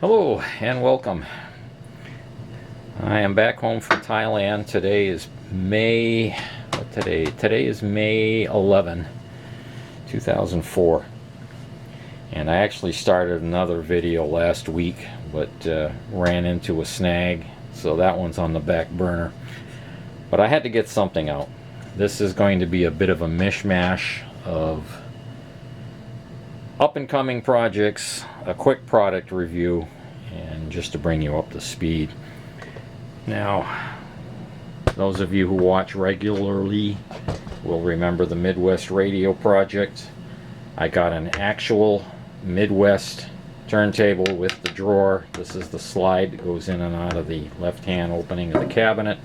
Hello and welcome. I am back home from Thailand. Today is May, Today is May 11, 2004. And I actually started another video last week, but ran into a snag, so that one's on the back burner. But I had to get something out. This is going to be a bit of a mishmash of up-and-coming projects, a quick product review, and just to bring you up to speed. Now, those of you who watch regularly will remember the Midwest radio project. I got an actual Midwest turntable with the drawer. This is the slide that goes in and out of the left-hand opening of the cabinet.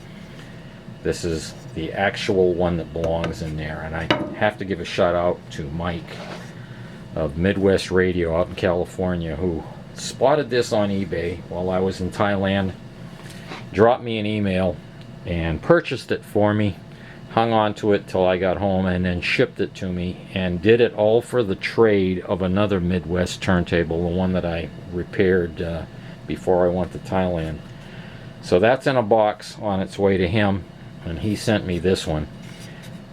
This is the actual one that belongs in there, and I have to give a shout out to Mike of Midwest Radio out in California, who spotted this on eBay while I was in Thailand, dropped me an email and purchased it for me, hung on to it till I got home, and then shipped it to me, and did it all for the trade of another Midwest turntable, the one that I repaired before I went to Thailand. So that's in a box on its way to him, and he sent me this one.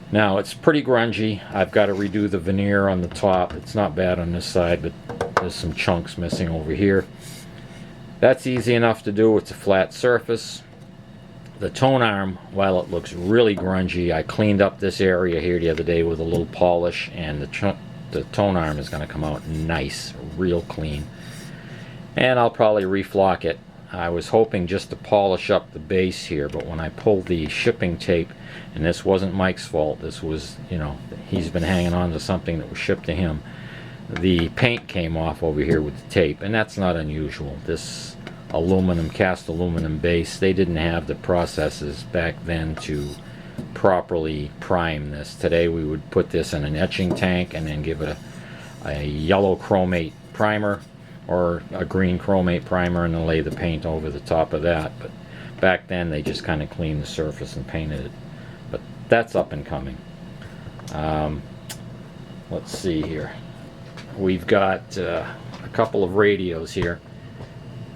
Now, it's pretty grungy. I've got to redo the veneer on the top. It's not bad on this side, but there's some chunks missing over here. That's easy enough to do. It's a flat surface. The tone arm, while it looks really grungy, I cleaned up this area here the other day with a little polish, and the tone arm is going to come out nice, real clean. And I'll probably reflock it. I was hoping just to polish up the base here, but when I pulled the shipping tape, and this wasn't Mike's fault, this was, he's been hanging on to something that was shipped to him, the paint came off over here with the tape, and that's not unusual. This cast aluminum base, they didn't have the processes back then to properly prime this. Today we would put this in an etching tank and then give it a yellow chromate primer or a green chromate primer, and then lay the paint over the top of that. But back then they just kind of cleaned the surface and painted it. But that's up and coming. Let's see here. We've got a couple of radios here.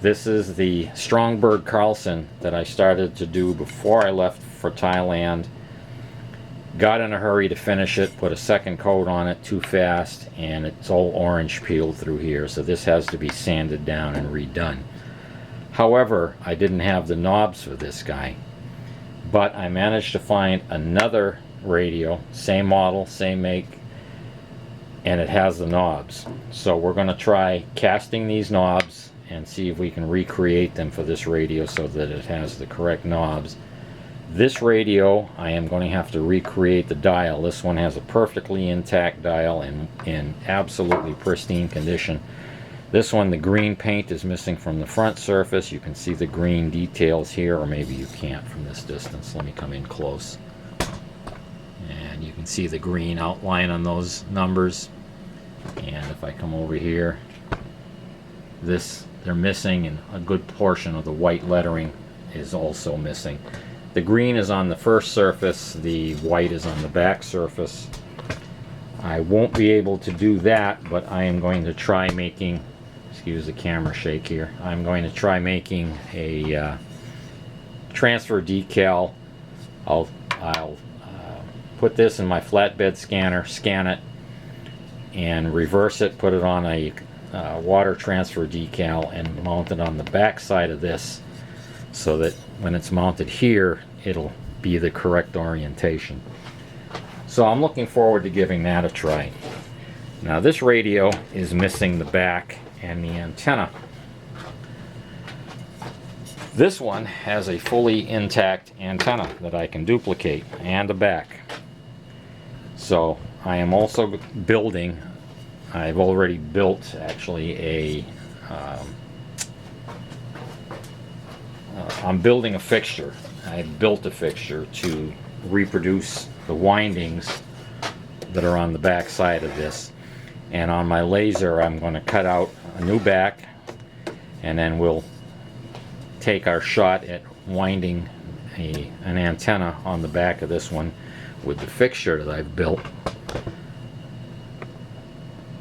This is the Strongberg Carlson that I started to do before I left for Thailand. Got in a hurry to finish it, put a second coat on it too fast, and it's all orange peeled through here, so this has to be sanded down and redone. However, I didn't have the knobs for this guy, but I managed to find another radio, same model, same make, and it has the knobs. So we're going to try casting these knobs and see if we can recreate them for this radio so that it has the correct knobs. This radio, I am going to have to recreate the dial. This one has a perfectly intact dial in absolutely pristine condition. This one, the green paint is missing from the front surface. You can see the green details here, or maybe you can't from this distance. Let me come in close. And you can see the green outline on those numbers. And if I come over here, they're missing, and a good portion of the white lettering is also missing. The green is on the first surface, the white is on the back surface. I won't be able to do that, but I am going to try making, excuse the camera shake here, I'm going to try making a transfer decal. I'll put this in my flatbed scanner, scan it, and reverse it, put it on a water transfer decal, and mount it on the back side of this, so that when it's mounted here, it'll be the correct orientation. So I'm looking forward to giving that a try. Now, this radio is missing the back and the antenna. This one has a fully intact antenna that I can duplicate, and a back. So I am also building, I've already built actually I'm building a fixture. I built a fixture to reproduce the windings that are on the back side of this. And on my laser, I'm going to cut out a new back, and then we'll take our shot at winding an antenna on the back of this one with the fixture that I've built.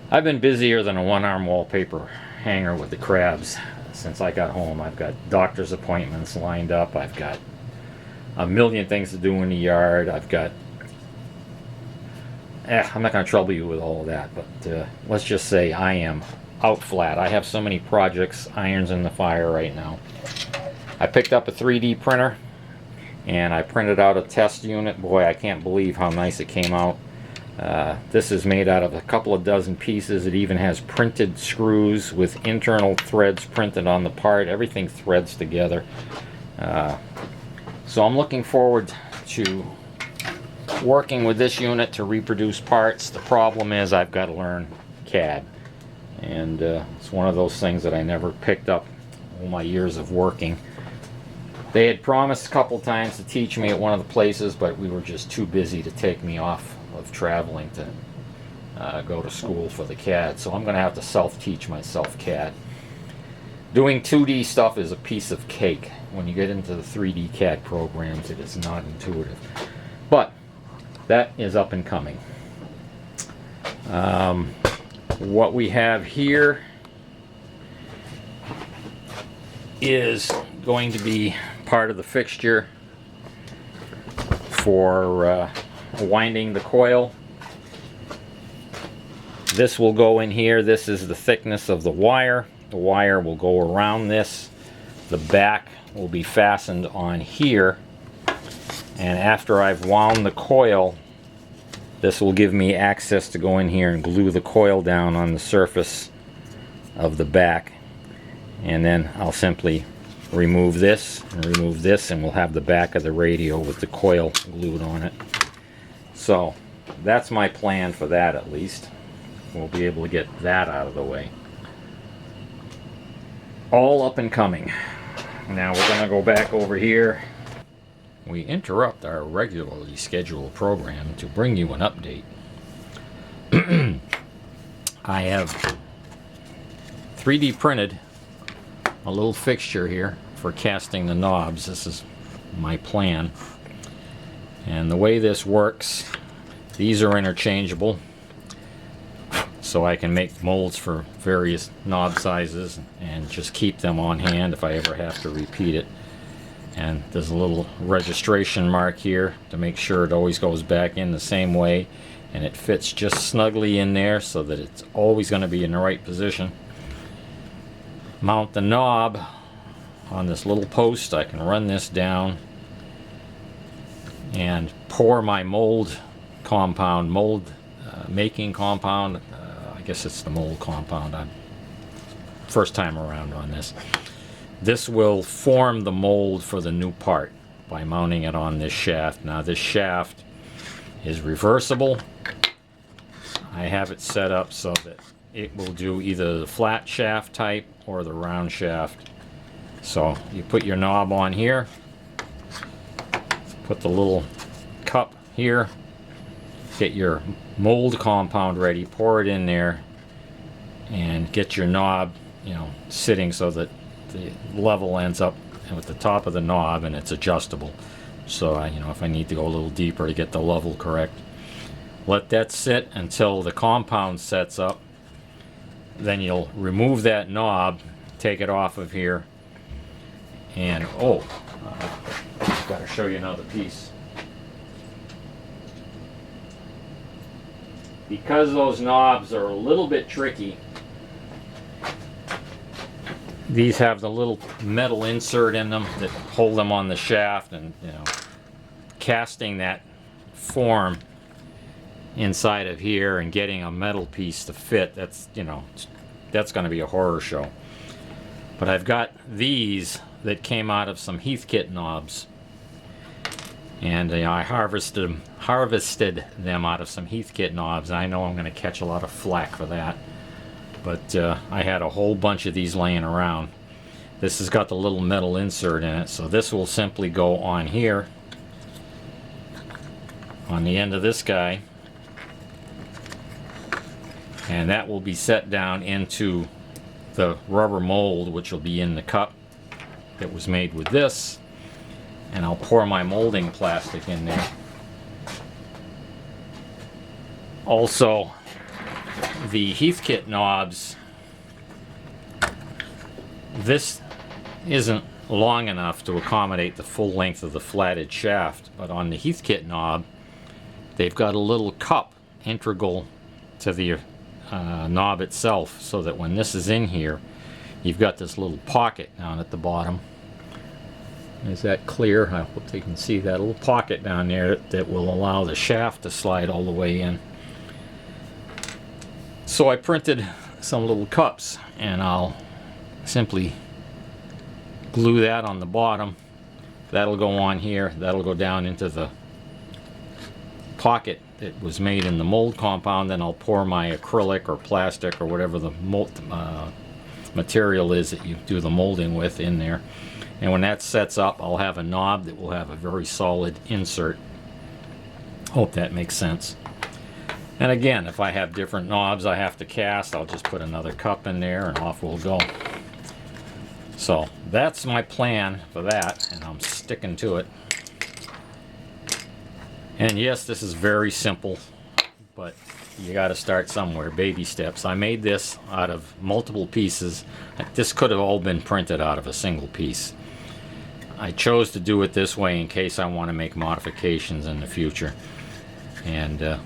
I've been busier than a one-arm wallpaper hanger with the crabs, since I got home. I've got doctor's appointments lined up. I've got a million things to do in the yard. I've got... I'm not going to trouble you with all of that, but let's just say I am out flat. I have so many projects, irons in the fire right now. I picked up a 3D printer, and I printed out a test unit. Boy, I can't believe how nice it came out. This is made out of a couple of dozen pieces. It even has printed screws with internal threads printed on the part. Everything threads together. So I'm looking forward to working with this unit to reproduce parts. The problem is I've got to learn CAD, and it's one of those things that I never picked up all my years of working. They had promised a couple times to teach me at one of the places, but we were just too busy to take me off of traveling to go to school for the CAD. So I'm going to have to self-teach myself CAD. Doing 2D stuff is a piece of cake. When you get into the 3D CAD programs, it is not intuitive. But that is up and coming. What we have here is going to be part of the fixture for winding the coil. This will go in here. This is the thickness of the wire. The wire will go around this. The back will be fastened on here. And after I've wound the coil, this will give me access to go in here and glue the coil down on the surface of the back. And then I'll simply remove this, and we'll have the back of the radio with the coil glued on it. So that's my plan for that, at least. We'll be able to get that out of the way. All up and coming. Now we're going to go back over here. We interrupt our regularly scheduled program to bring you an update. I have 3D printed a little fixture here for casting the knobs. This is my plan. And the way this works, these are interchangeable, so I can make molds for various knob sizes and just keep them on hand if I ever have to repeat it. And there's a little registration mark here to make sure it always goes back in the same way, and it fits just snugly in there so that it's always going to be in the right position. Mount the knob on this little post. I can run this down and pour my mold compound, making compound. I guess it's the mold compound. I'm first time around on this. This will form the mold for the new part by mounting it on this shaft. Now this shaft is reversible. I have it set up so that it will do either the flat shaft type or the round shaft. So you put your knob on here, put the little cup here, get your mold compound ready, pour it in there, and get your knob, sitting so that the level ends up with the top of the knob and it's adjustable. So if I need to go a little deeper to get the level correct, let that sit until the compound sets up. Then you'll remove that knob, take it off of here, and I've got to show you another piece. Because those knobs are a little bit tricky, these have the little metal insert in them that hold them on the shaft, and casting that form inside of here and getting a metal piece to fit, that's going to be a horror show. But I've got these that came out of some Heathkit knobs, and I harvested them out of some Heathkit knobs. I know I'm going to catch a lot of flack for that, but I had a whole bunch of these laying around. This has got the little metal insert in it, so this will simply go on here on the end of this guy, and that will be set down into the rubber mold, which will be in the cup that was made with this, and I'll pour my molding plastic in there. Also, the Heathkit knobs, this isn't long enough to accommodate the full length of the flatted shaft, but on the Heathkit knob they've got a little cup integral to the knob itself, so that when this is in here you've got this little pocket down at the bottom. Is that clear? I hope they can see that little pocket down there that will allow the shaft to slide all the way in. So I printed some little cups, and I'll simply glue that on the bottom. That'll go on here, that'll go down into the pocket that was made in the mold compound. Then I'll pour my acrylic or plastic or whatever the mold material is that you do the molding with in there. And when that sets up, I'll have a knob that will have a very solid insert. Hope that makes sense. And again, if I have different knobs I have to cast, I'll just put another cup in there and off we'll go. So that's my plan for that, and I'm sticking to it. And yes, this is very simple, but you got to start somewhere. Baby steps. I made this out of multiple pieces. This could have all been printed out of a single piece. I chose to do it this way in case I want to make modifications in the future. And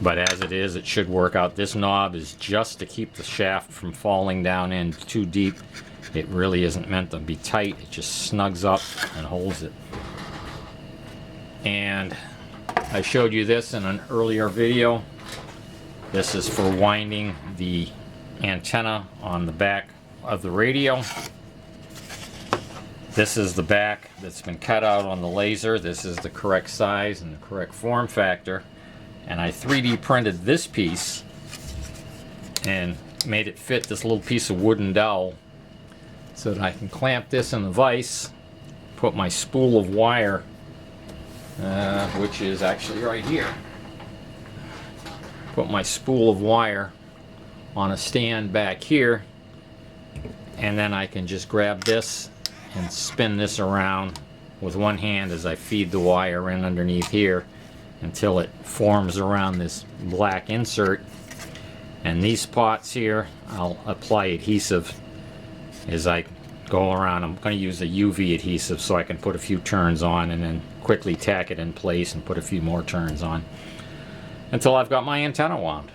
but as it is, it should work out. This knob is just to keep the shaft from falling down in too deep. It really isn't meant to be tight. It just snugs up and holds it. And I showed you this in an earlier video. This is for winding the antenna on the back of the radio. This is the back that's been cut out on the laser. This is the correct size and the correct form factor. And I 3D printed this piece and made it fit this little piece of wooden dowel so that I can clamp this in the vise, put my spool of wire, which is actually right here. Put my spool of wire on a stand back here, and then I can just grab this and spin this around with one hand as I feed the wire in underneath here until it forms around this black insert. And these spots here, I'll apply adhesive as I go around. I'm going to use a UV adhesive so I can put a few turns on and then quickly tack it in place and put a few more turns on until I've got my antenna wound.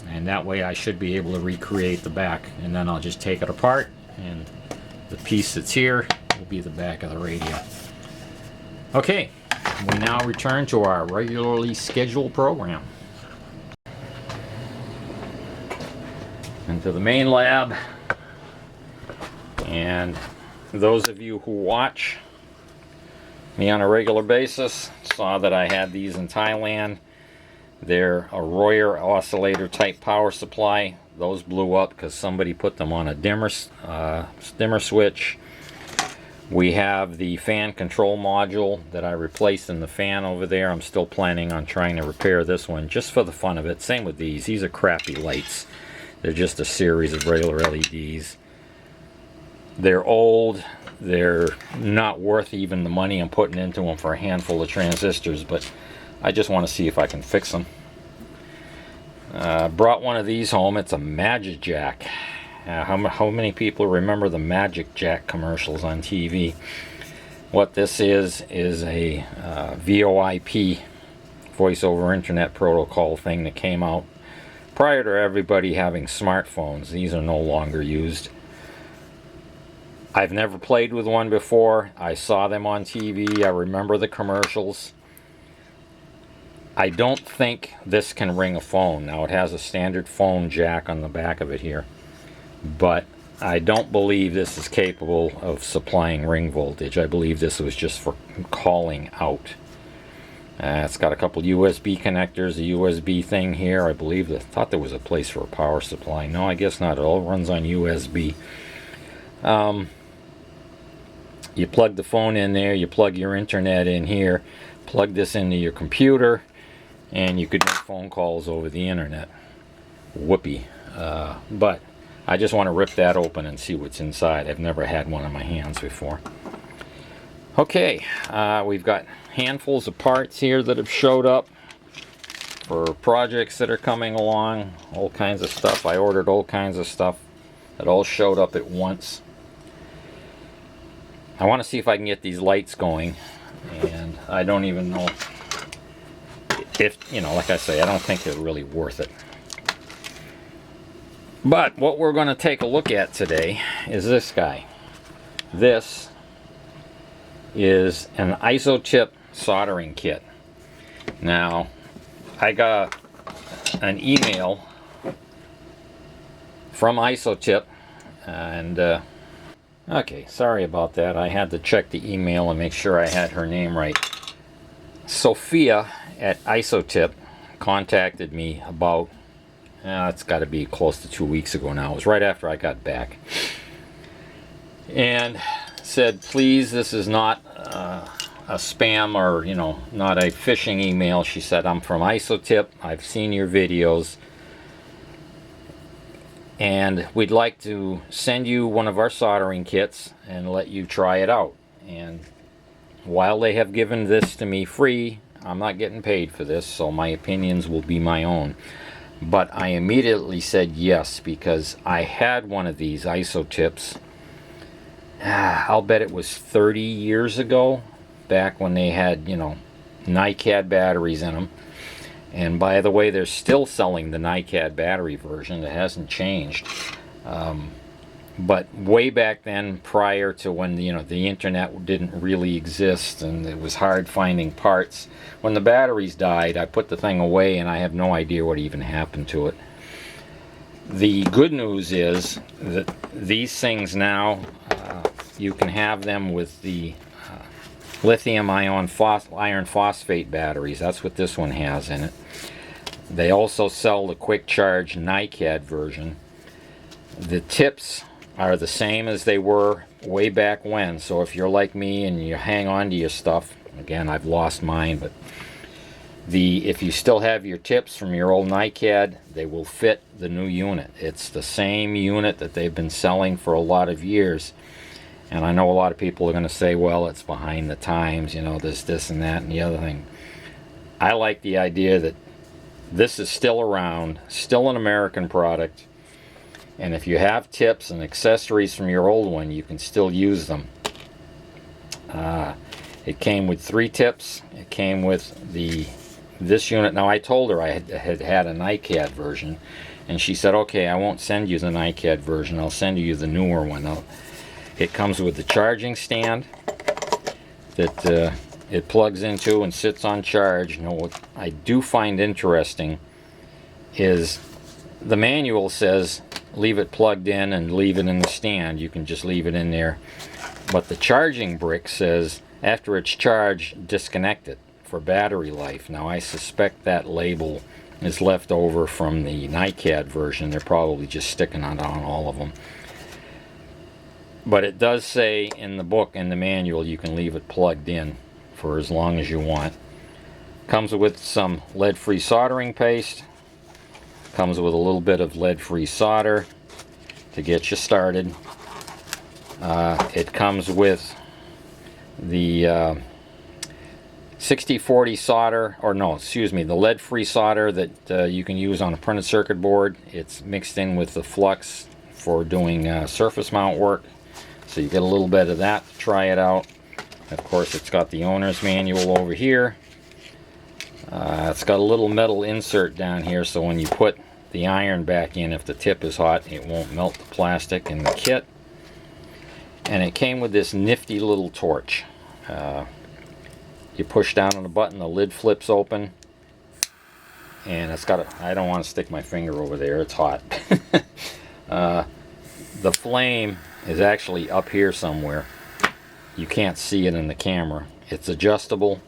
And that way I should be able to recreate the back, and then I'll just take it apart and the piece that's here will be the back of the radio. Okay, we now return to our regularly scheduled program. Into the main lab. And those of you who watch me on a regular basis saw that I had these in Thailand. They're a Royer oscillator type power supply. Those blew up because somebody put them on a dimmer switch. We have the fan control module that I replaced in the fan over there. I'm still planning on trying to repair this one just for the fun of it. Same with these. These are crappy lights. They're just a series of regular LEDs. They're old. They're not worth even the money I'm putting into them for a handful of transistors, but I just want to see if I can fix them. Brought one of these home. It's a Magic Jack. How many people remember the Magic Jack commercials on TV? What this is a VoIP, voice over internet protocol thing that came out prior to everybody having smartphones. These are no longer used. I've never played with one before. I saw them on TV. I remember the commercials. I don't think this can ring a phone. Now it has a standard phone jack on the back of it here, but I don't believe this is capable of supplying ring voltage. I believe this was just for calling out. It's got a couple USB connectors, a USB thing here. I thought there was a place for a power supply. No, I guess not. It all runs on USB. You plug the phone in there, you plug your internet in here, plug this into your computer, and you could make phone calls over the internet. Whoopee. But I just want to rip that open and see what's inside. I've never had one in my hands before. Okay, we've got handfuls of parts here that have showed up for projects that are coming along. All kinds of stuff. I ordered all kinds of stuff. It all showed up at once. I want to see if I can get these lights going, and I don't even know if, you know, like I say, I don't think they're really worth it. But what we're going to take a look at today is this guy. This is an isotip soldering kit. Now, I got an email from Isotip, and okay, sorry about that. I had to check the email and make sure I had her name right. Sophia at Isotip contacted me about, it's got to be close to 2 weeks ago now. It was right after I got back, and said, please, this is not a spam or, you know, not a phishing email. She said, I'm from Isotip, I've seen your videos, and we'd like to send you one of our soldering kits and let you try it out. And while they have given this to me free, I'm not getting paid for this, so my opinions will be my own. But I immediately said yes, because I had one of these Isotips, I'll bet it was 30 years ago, back when they had, you know, NiCad batteries in them. And by the way, they're still selling the NiCad battery version. It hasn't changed. But way back then, prior to when, you know, the internet didn't really exist and it was hard finding parts, when the batteries died, I put the thing away and I have no idea what even happened to it. The good news is that these things now, you can have them with the lithium iron phosphate batteries. That's what this one has in it. They also sell the quick charge NiCad version. The tips are the same as they were way back when, so if you're like me and you hang on to your stuff, again, I've lost mine, but if you still have your tips from your old NiCad, they will fit the new unit. It's the same unit that they've been selling for a lot of years. And I know a lot of people are going to say, well, it's behind the times, you know, there's this and that and the other thing. I like the idea that this is still around, still an American product, and if you have tips and accessories from your old one, you can still use them. It came with 3 tips. It came with this unit. Now, I told her I had a NiCad version, and she said, okay, I won't send you the NiCad version, I'll send you the newer one. It comes with the charging stand that it plugs into and sits on charge. Now, what I do find interesting is the manual says leave it plugged in and leave it in the stand. You can just leave it in there. But the charging brick says after it's charged, disconnect it for battery life. Now, I suspect that label is left over from the NiCad version. They're probably just sticking it on all of them. But it does say in the book, in the manual, you can leave it plugged in for as long as you want. Comes with some lead-free soldering paste. Comes with a little bit of lead-free solder to get you started. It comes with the 6040 solder, or no, excuse me, the lead-free solder that you can use on a printed circuit board. It's mixed in with the flux for doing surface mount work. So you get a little bit of that to try it out. Of course, it's got the owner's manual over here. It's got a little metal insert down here, so when you put the iron back in, if the tip is hot, it won't melt the plastic in the kit. And it came with this nifty little torch. You push down on the button, the lid flips open, and it's got I don't want to stick my finger over there, it's hot. The flame is actually up here somewhere. You can't see it in the camera. It's adjustable.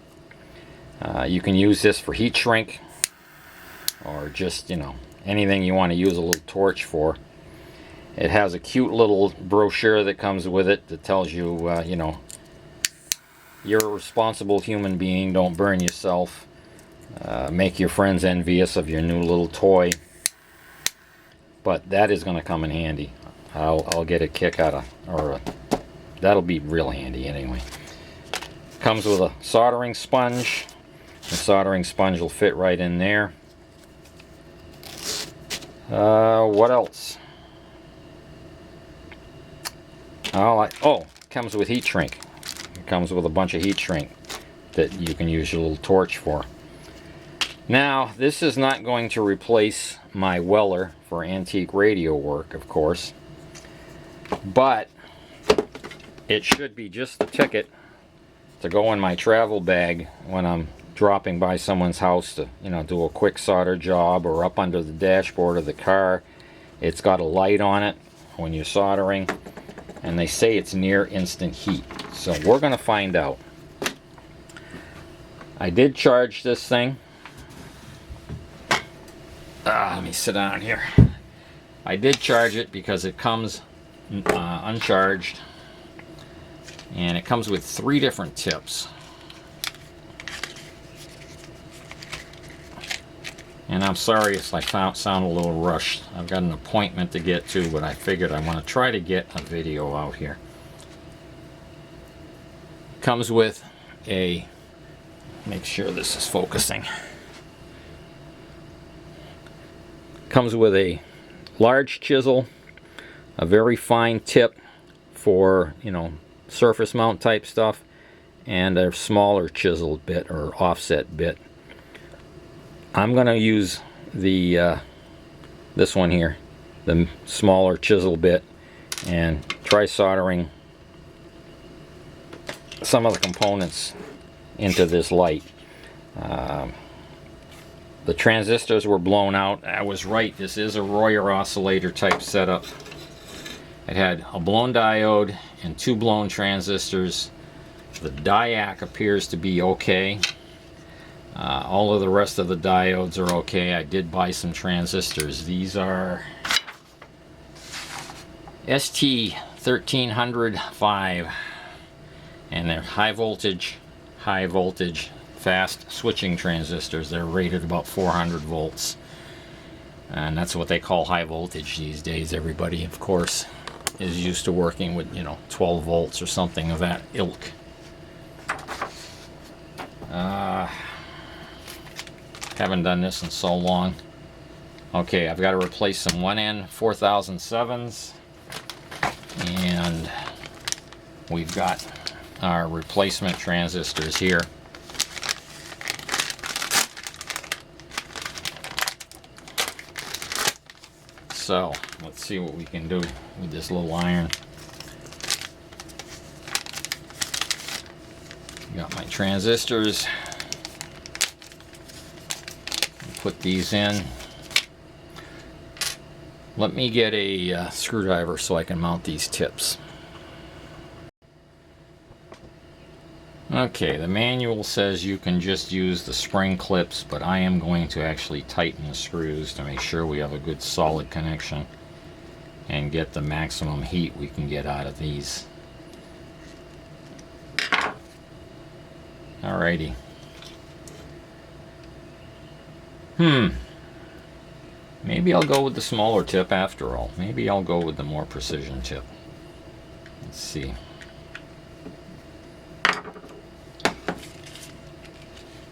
You can use this for heat shrink, or just, you know, anything you want to use a little torch for. It has a cute little brochure that comes with it that tells you, you know, you're a responsible human being, don't burn yourself, make your friends envious of your new little toy. But that is going to come in handy. I'll get a kick out of, or that'll be real handy anyway. Comes with a soldering sponge. The soldering sponge will fit right in there. What else? Oh, comes with heat shrink. It comes with a bunch of heat shrink that you can use your little torch for. Now, this is not going to replace my Weller for antique radio work, of course, but it should be just the ticket to go in my travel bag when I'm dropping by someone's house to, you know, do a quick solder job, or up under the dashboard of the car. It's got a light on it when you're soldering, and they say it's near instant heat. So we're going to find out. I did charge this thing. Let me sit down here. I did charge it because it comes uncharged, and it comes with 3 different tips. And I'm sorry if I sound a little rushed. I've got an appointment to get to, but I figured I want to try to get a video out here. Comes with a, make sure this is focusing. Comes with a large chisel, a very fine tip for, you know, surface mount type stuff, and a smaller chiseled bit or offset bit. I'm going to use the this one here, the smaller chisel bit, and try soldering some of the components into this light. The transistors were blown out. I was right, this is a Royer oscillator type setup. It had a blown diode and 2 blown transistors. The diac appears to be okay. All of the rest of the diodes are okay. I did buy some transistors. These are ST1305, and they're high voltage, fast switching transistors. They're rated about 400 volts, and that's what they call high voltage these days. Everybody, of course, is used to working with, you know, 12 volts or something of that ilk. Haven't done this in so long. Okay, I've got to replace some 1N 4007s, and we've got our replacement transistors here. So let's see what we can do with this little iron. Got my transistors. Put these in. Let me get a screwdriver so I can mount these tips. Okay, the manual says you can just use the spring clips, but I am going to actually tighten the screws to make sure we have a good solid connection and get the maximum heat we can get out of these. Alrighty. Maybe I'll go with the smaller tip after all. Maybe I'll go with the more precision tip. Let's see.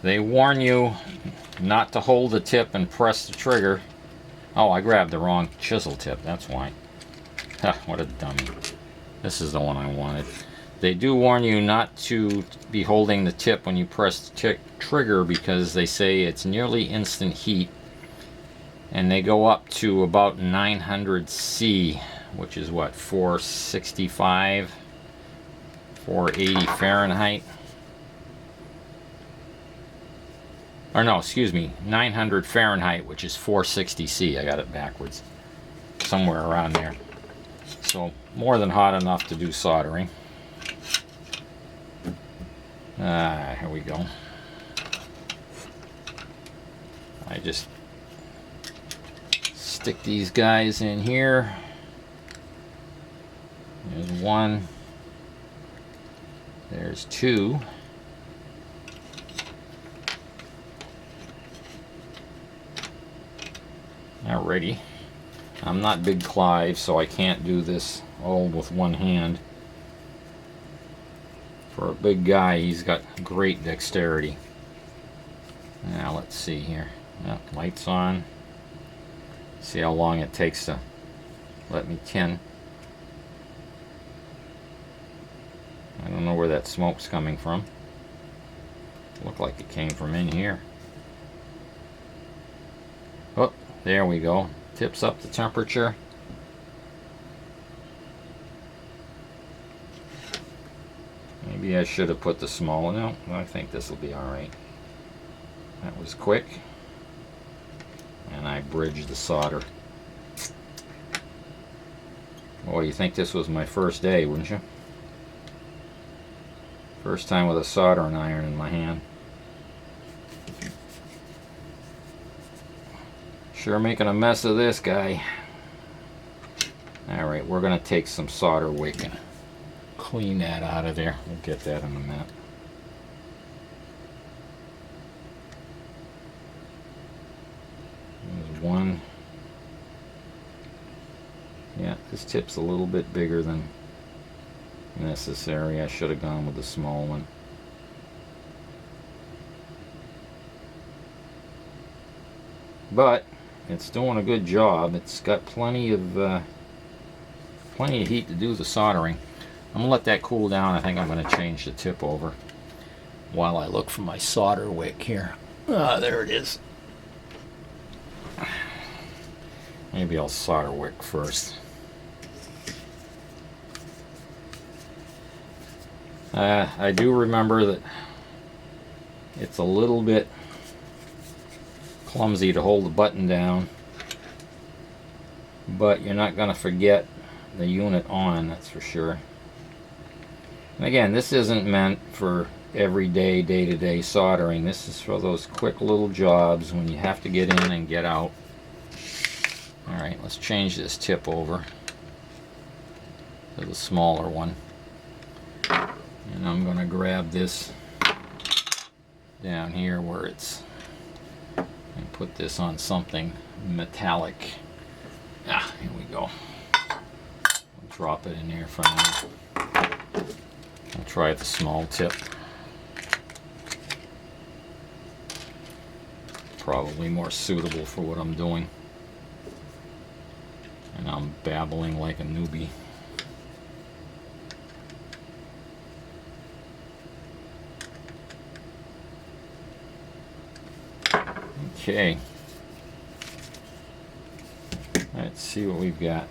They warn you not to hold the tip and press the trigger. Oh, I grabbed the wrong chisel tip, that's why. Ha, what a dummy. This is the one I wanted. They do warn you not to be holding the tip when you press the trigger, because they say it's nearly instant heat, and they go up to about 900 C, which is what, 465, 480 Fahrenheit? Or no, excuse me, 900 Fahrenheit, which is 460 C. I got it backwards. Somewhere around there. So more than hot enough to do soldering. Here we go. I just stick these guys in here. There's one. There's two. Alrighty. I'm not Big Clive, so I can't do this all with one hand. For a big guy, he's got great dexterity. Now let's see here. Lights on. See how long it takes to let me tin. I don't know where that smoke's coming from. Looked like it came from in here. Oh, there we go. Tips up the temperature. Maybe I should have put the small. No, I think this will be alright. That was quick. And I bridged the solder. Boy, you think this was my first day, wouldn't you? First time with a soldering iron in my hand. Sure making a mess of this guy. Alright, we're going to take some solder wick and clean that out of there. We'll get that in a minute. There's one. Yeah, this tip's a little bit bigger than necessary. I should have gone with the small one. But it's doing a good job. It's got plenty of heat to do the soldering. I'm gonna let that cool down. I think I'm gonna change the tip over while I look for my solder wick here. Ah, there it is. Maybe I'll solder wick first. I do remember that it's a little bit clumsy to hold the button down, but you're not going to forget the unit on, that's for sure. And again, this isn't meant for everyday, day-to-day soldering. This is for those quick little jobs when you have to get in and get out. Alright, let's change this tip over to the smaller one. And I'm going to grab this down here where it's, and put this on something metallic. Ah, here we go. We'll drop it in there for now. I'll try the small tip. Probably more suitable for what I'm doing. And I'm babbling like a newbie. Okay, let's see what we've got.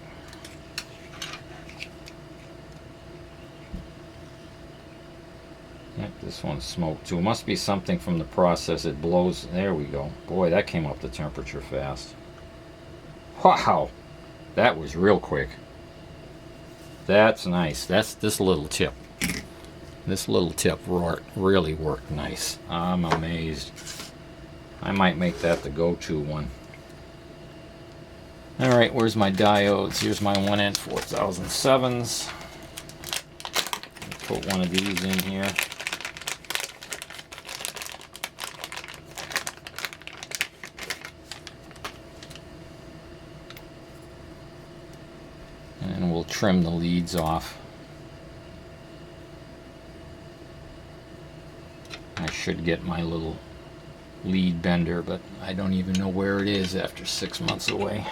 Yep, this one's smoked too. Must be something from the process. It blows. There we go. Boy, that came up the temperature fast. Wow, that was real quick. That's nice. That's this little tip. This little tip really worked nice. I'm amazed. I might make that the go-to one. Alright, where's my diodes? Here's my 1N 4007s. Put one of these in here. And then we'll trim the leads off. I should get my little lead bender, but I don't even know where it is after 6 months away.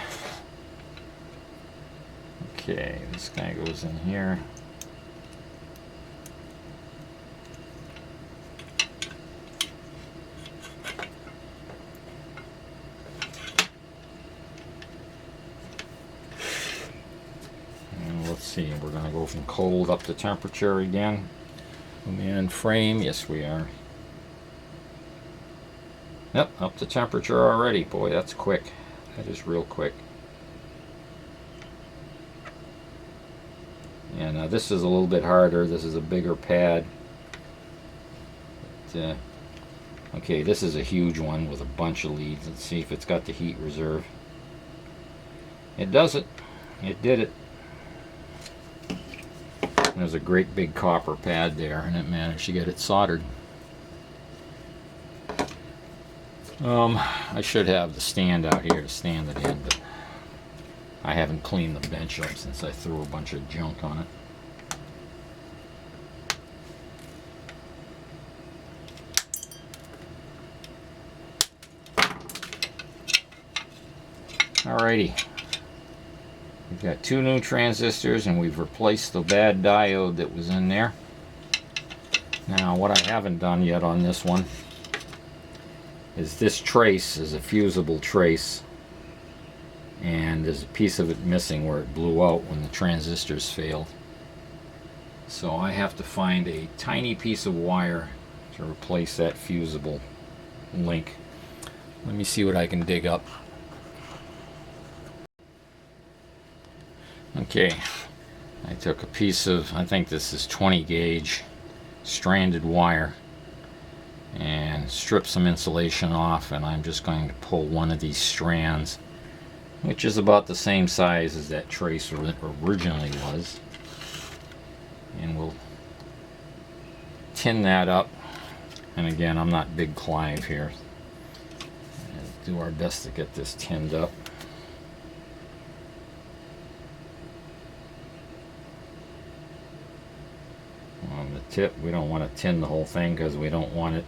Okay, this guy goes in here. And let's see, we're going to go from cold up to temperature again. And frame, yes we are. Yep, up to temperature already. Boy, that's quick. That is real quick. And this is a little bit harder. This is a bigger pad. But, okay, this is a huge one with a bunch of leads. Let's see if it's got the heat reserve. It does it. It did it. There's a great big copper pad there, and it managed to get it soldered. I should have the stand out here to stand it in, but I haven't cleaned the bench up since I threw a bunch of junk on it. Alrighty. We've got 2 new transistors and we've replaced the bad diode that was in there. Now what I haven't done yet on this one is this trace is a fusible trace, and there's a piece of it missing where it blew out when the transistors failed. So I have to find a tiny piece of wire to replace that fusible link. Let me see what I can dig up. Okay, I took a piece of, I think this is 20 gauge stranded wire, and stripped some insulation off, and I'm just going to pull one of these strands, which is about the same size as that trace originally was, and we'll tin that up. And again, I'm not Big Clive here. We'll do our best to get this tinned up. On the tip, we don't want to tin the whole thing because we don't want it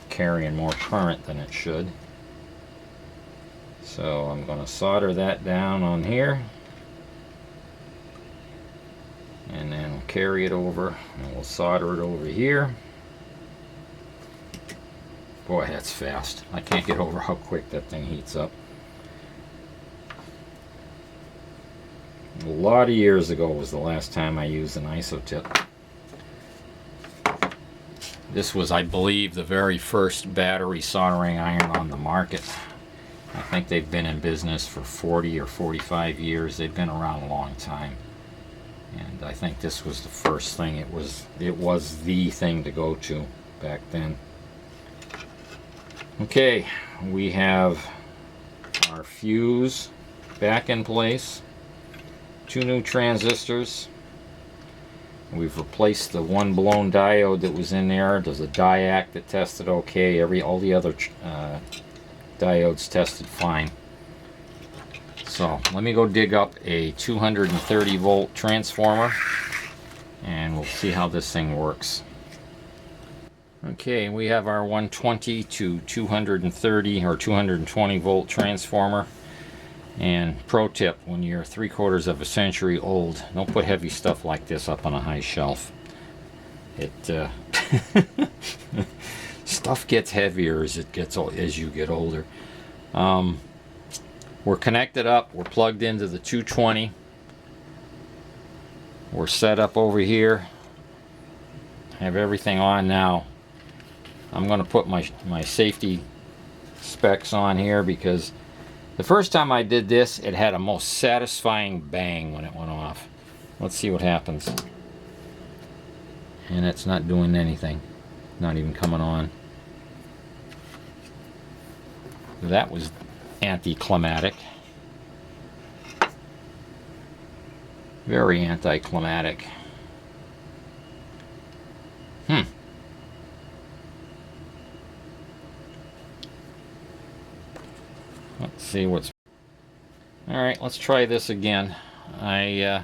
carrying more current than it should. So I'm going to solder that down on here, and then carry it over, and we'll solder it over here. Boy, that's fast. I can't get over how quick that thing heats up. A lot of years ago was the last time I used an isotip. This was, I believe, the very first battery soldering iron on the market. I think they've been in business for 40 or 45 years. They've been around a long time. And I think this was the first thing. It was the thing to go to back then. Okay, we have our fuse back in place. 2 new transistors. We've replaced the one blown diode that was in there. There's a diac that tested okay. All the other diodes tested fine. So let me go dig up a 230 volt transformer, and we'll see how this thing works. Okay, we have our 120 to 230 or 220 volt transformer. And pro tip, when you're 3/4 of a century old, don't put heavy stuff like this up on a high shelf. It stuff gets heavier as you get older. We're connected up. We're plugged into the 220. We're set up over here. I have everything on now. I'm going to put my safety specs on here, because the first time I did this, it had a most satisfying bang when it went off. Let's see what happens. And it's not doing anything. Not even coming on. That was anticlimactic. Very anticlimactic. Let's see what's... Alright, let's try this again. The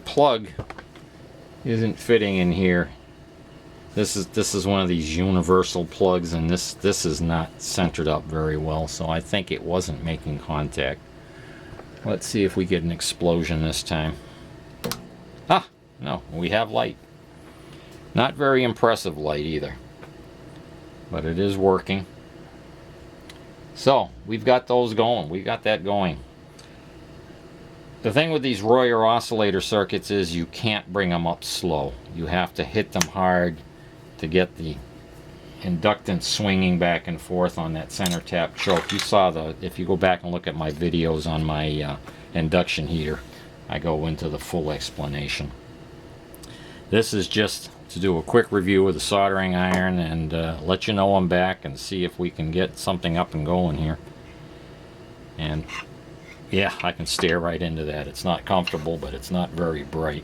plug isn't fitting in here. This is one of these universal plugs, and this is not centered up very well, so I think it wasn't making contact. Let's see if we get an explosion this time. Ah, no, we have light. Not very impressive light either, but it is working. So we've got those going. We got that going. The thing with these Royer oscillator circuits is you can't bring them up slow. You have to hit them hard to get the inductance swinging back and forth on that center tap choke. You saw if you go back and look at my videos on my induction heater, I go into the full explanation. This is just to do a quick review of the soldering iron and let you know I'm back and see if we can get something up and going here. And yeah, I can stare right into that. It's not comfortable, but it's not very bright.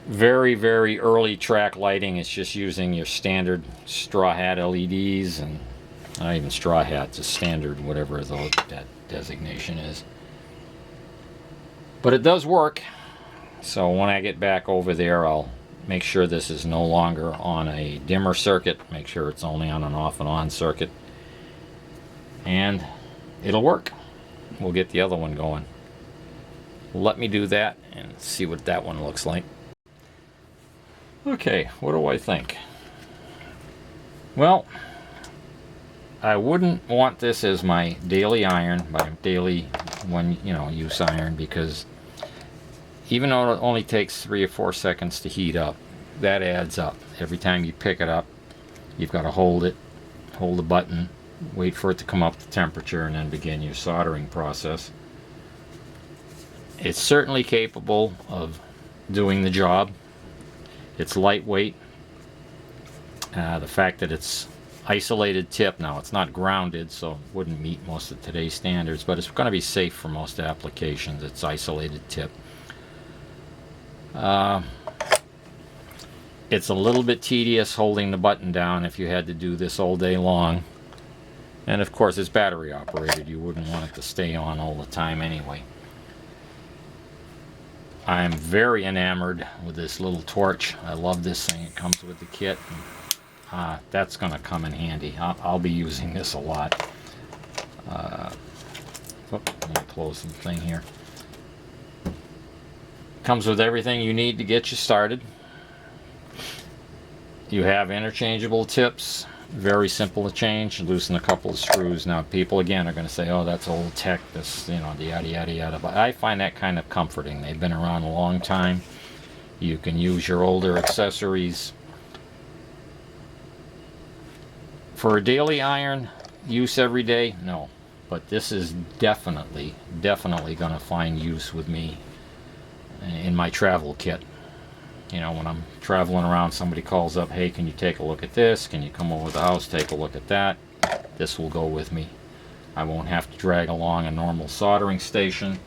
Very, very early track lighting. It's just using your standard straw hat LEDs, and not even straw hat, just standard, whatever that designation is. But it does work. So when I get back over there, I'll make sure this is no longer on a dimmer circuit. Make sure it's only on an off and on circuit. And it'll work. We'll get the other one going. Let me do that and see what that one looks like. Okay, what do I think? Well, I wouldn't want this as my daily iron, my daily use iron, because even though it only takes 3 or 4 seconds to heat up, that adds up. Every time you pick it up, you've got to hold the button, wait for it to come up to temperature, and then begin your soldering process. It's certainly capable of doing the job. It's lightweight. The fact that it's isolated tip, now it's not grounded, so it wouldn't meet most of today's standards, but it's going to be safe for most applications. It's isolated tip. It's a little bit tedious holding the button down if you had to do this all day long. And of course it's battery operated. You wouldn't want it to stay on all the time anyway. I'm very enamored with this little torch. I love this thing. It comes with the kit. And, that's going to come in handy. I'll be using this a lot. Let me close the thing here. Comes with everything you need to get you started. You have interchangeable tips. Very simple to change. Loosen a couple of screws. Now people again are going to say, oh, that's old tech, this, the yada yada yada, but I find that kind of comforting. They've been around a long time. You can use your older accessories. For a daily iron use every day, no, but this is definitely going to find use with me in my travel kit. When I'm traveling around, somebody calls up, hey, can you take a look at this? Can you come over to the house, take a look at that? This will go with me. I won't have to drag along a normal soldering station.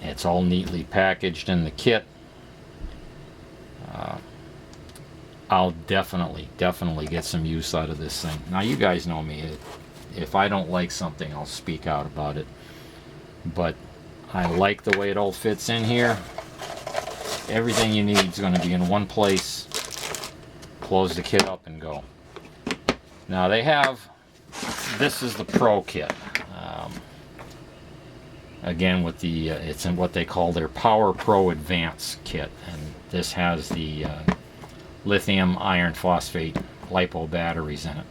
It's all neatly packaged in the kit. I'll definitely get some use out of this thing. Now you guys know me. If I don't like something, I'll speak out about it. But I like the way it all fits in here. Everything you need is going to be in one place. Close the kit up and go. Now they have, this is the Pro kit. Again, with the it's in what they call their Power Pro Advance kit, and this has the lithium iron phosphate LiPo batteries in it.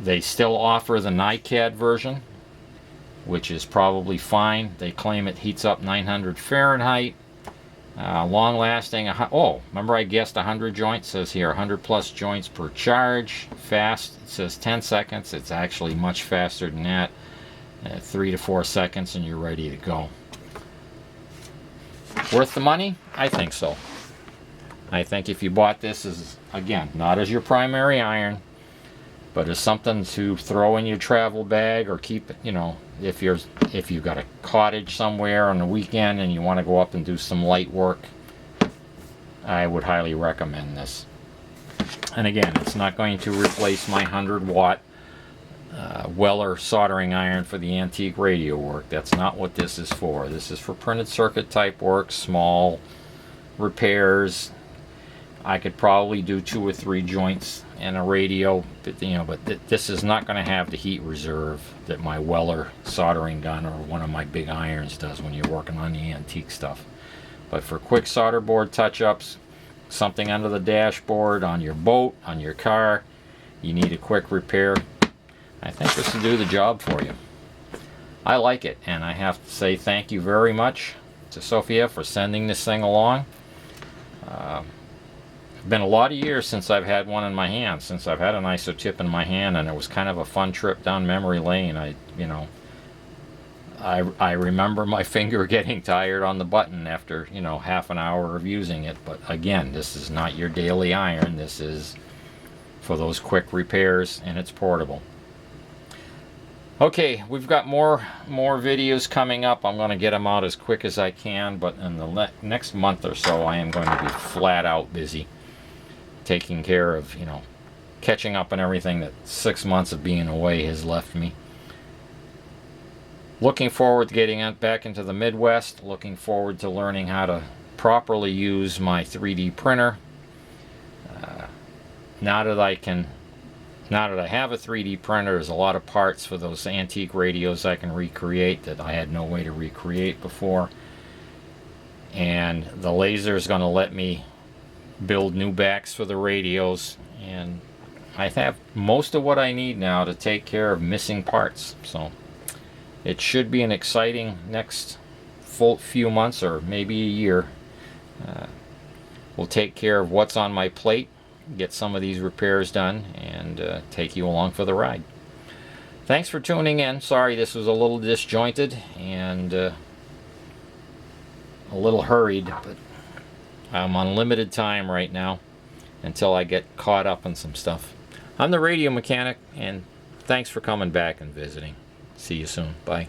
They still offer the NiCad version, which is probably fine. They claim it heats up 900 Fahrenheit. Long lasting. Oh, remember I guessed 100 joints? It says here 100 plus joints per charge. Fast, it says 10 seconds. It's actually much faster than that. 3 to 4 seconds and you're ready to go. Worth the money? I think so. I think if you bought this as, again, not as your primary iron, but as something to throw in your travel bag or keep, if you've got a cottage somewhere on the weekend and you want to go up and do some light work, I would highly recommend this. And again, it's not going to replace my 100-watt Weller soldering iron for the antique radio work. That's not what this is for. This is for printed circuit type work, small repairs. I could probably do 2 or 3 joints in a radio, but this is not going to have the heat reserve that my Weller soldering gun or one of my big irons does when you're working on the antique stuff. But for quick solder board touch-ups, something under the dashboard, on your boat, on your car, you need a quick repair, I think this will do the job for you. I like it, and I have to say thank you very much to Sophia for sending this thing along. It's been a lot of years since I've had one in my hand, since I've had an ISO tip in my hand, and it was kind of a fun trip down memory lane. I remember my finger getting tired on the button after half an hour of using it. But again, this is not your daily iron. This is for those quick repairs, and it's portable. Okay, we've got more videos coming up. I'm going to get them out as quick as I can, but in the next month or so I am going to be flat out busy taking care of, catching up on everything that 6 months of being away has left me. Looking forward to getting back into the Midwest. Looking forward to learning how to properly use my 3D printer. Now that I have a 3D printer, there's a lot of parts for those antique radios I can recreate that I had no way to recreate before. and the laser is going to let me build new backs for the radios, and I have most of what I need now to take care of missing parts. So it should be an exciting next few months, or maybe a year. We'll take care of what's on my plate, get some of these repairs done, and take you along for the ride. Thanks for tuning in. Sorry this was a little disjointed and a little hurried, but I'm on limited time right now until I get caught up on some stuff. I'm the Radio Mechanic, and thanks for coming back and visiting. See you soon. Bye.